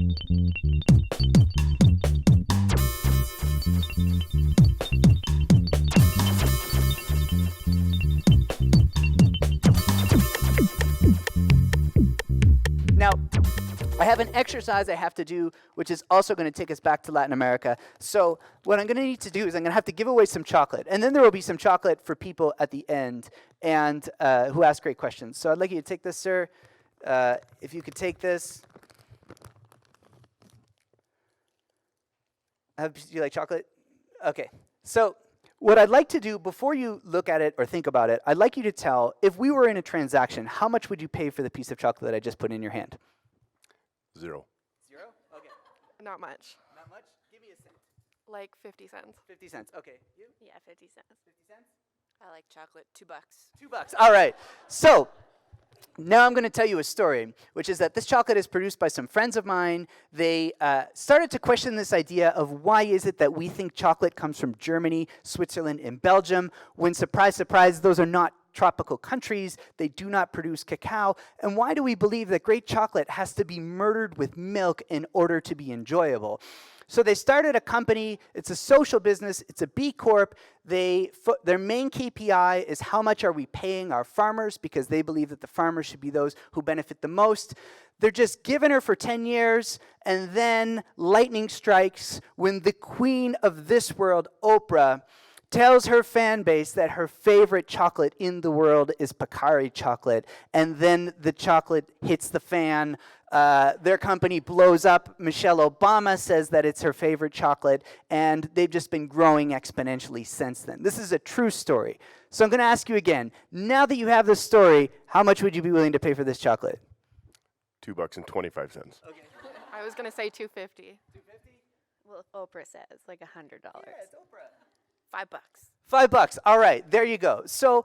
Now, I have an exercise I have to do, which is also going to take us back to Latin America. So what I'm going to need to do is I'm going to have to give away some chocolate. And then there will be some chocolate for people at the end and who ask great questions. So I'd like you to take this, sir. If you could take this. Do you like chocolate? Okay. So what I'd like to do before you look at it or think about it, I'd like you to tell, if we were in a transaction, how much would you pay for the piece of chocolate that I just put in your hand? 0. 0? Okay. Not much. Not much? Give me a cent. Like 50 cents. 50 cents. Okay. You? Yeah, 50 cents. 50 cents? I like chocolate. $2. $2. All right. So now I'm going to tell you a story, which is that this chocolate is produced by some friends of mine. They started to question this idea of why is it that we think chocolate comes from Germany, Switzerland, and Belgium, when, surprise, surprise, those are not tropical countries. They do not produce cacao. And why do we believe that great chocolate has to be murdered with milk in order to be enjoyable? So they started a company. It's a social business. It's a B Corp. Their main KPI is how much are we paying our farmers, because they believe that the farmers should be those who benefit the most. They're just giving her for 10 years, and then lightning strikes when the queen of this world, Oprah, tells her fan base that her favorite chocolate in the world is Pacari Chocolate, and then the chocolate hits the fan. Their company blows up. Michelle Obama says that it's her favorite chocolate, and they've just been growing exponentially since then. This is a true story. So I'm going to ask you again, now that you have this story, how much would you be willing to pay for this chocolate? $2.25. Okay. I was going to say 250. 250? Well, Oprah says like $100. Yeah, it's Oprah. $5. $5. All right, there you go. So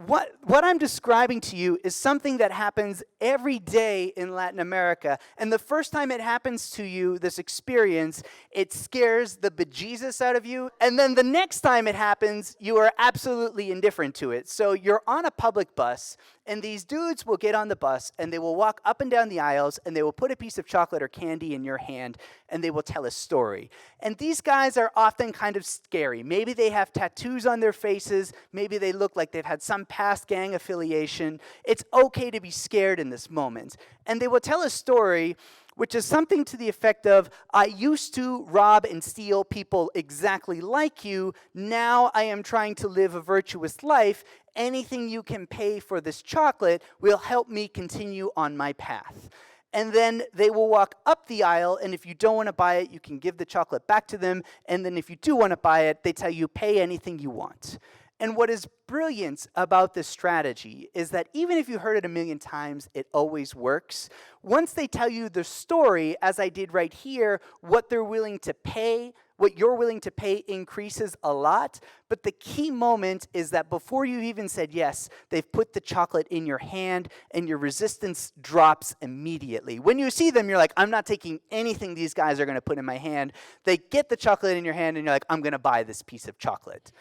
what I'm describing to you is something that happens every day in Latin America. And the first time it happens to you, this experience, it scares the bejesus out of you. And then the next time it happens, you are absolutely indifferent to it. So you're on a public bus, and these dudes will get on the bus, and they will walk up and down the aisles, and they will put a piece of chocolate or candy in your hand, and they will tell a story. And these guys are often kind of scary. Maybe they have tattoos on their faces. Maybe they look like they've had some past gang affiliation. It's okay to be scared in this moment. And they will tell a story which is something to the effect of, I used to rob and steal people exactly like you. Now I am trying to live a virtuous life. Anything you can pay for this chocolate will help me continue on my path. And then they will walk up the aisle, and if you don't want to buy it, you can give the chocolate back to them. And then if you do want to buy it, they tell you, pay anything you want. And what is brilliant about this strategy is that even if you heard it 1,000,000 times, it always works. Once they tell you the story, as I did right here, what they're willing to pay, what you're willing to pay increases a lot. But the key moment is that before you even said yes, they've put the chocolate in your hand, and your resistance drops immediately. When you see them, you're like, I'm not taking anything these guys are going to put in my hand. They get the chocolate in your hand, and you're like, I'm going to buy this piece of chocolate.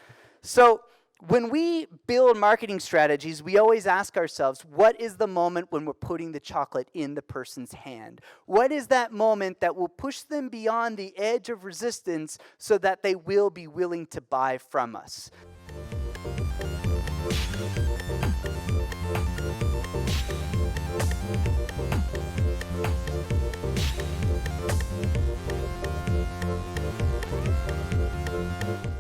So when we build marketing strategies, we always ask ourselves, what is the moment when we're putting the chocolate in the person's hand? What is that moment that will push them beyond the edge of resistance so that they will be willing to buy from us?